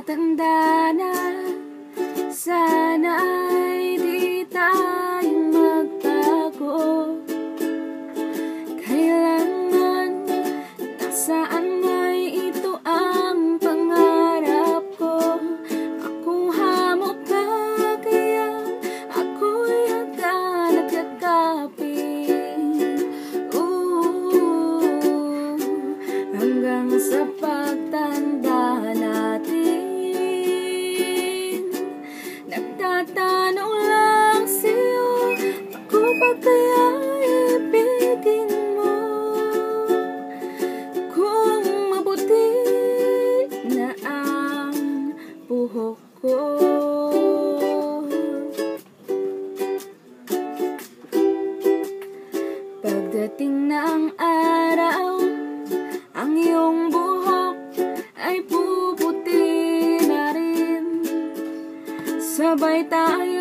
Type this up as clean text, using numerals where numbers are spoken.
Nagtatanda na, sana ay di tayong magtago. Kailanman, nasaan ay ito ang pangarap ko. Akong hamok ka, kaya ako'y hanggang nagkakapin. Hanggang sa pagtanda natin, nagtatanong lang sa'yo, ako ba kaya ibigin mo? Kung mabuti na ang buhok ko. Pagdating ng araw, ang iyong buhok ay puputi na rin. Sabay tayo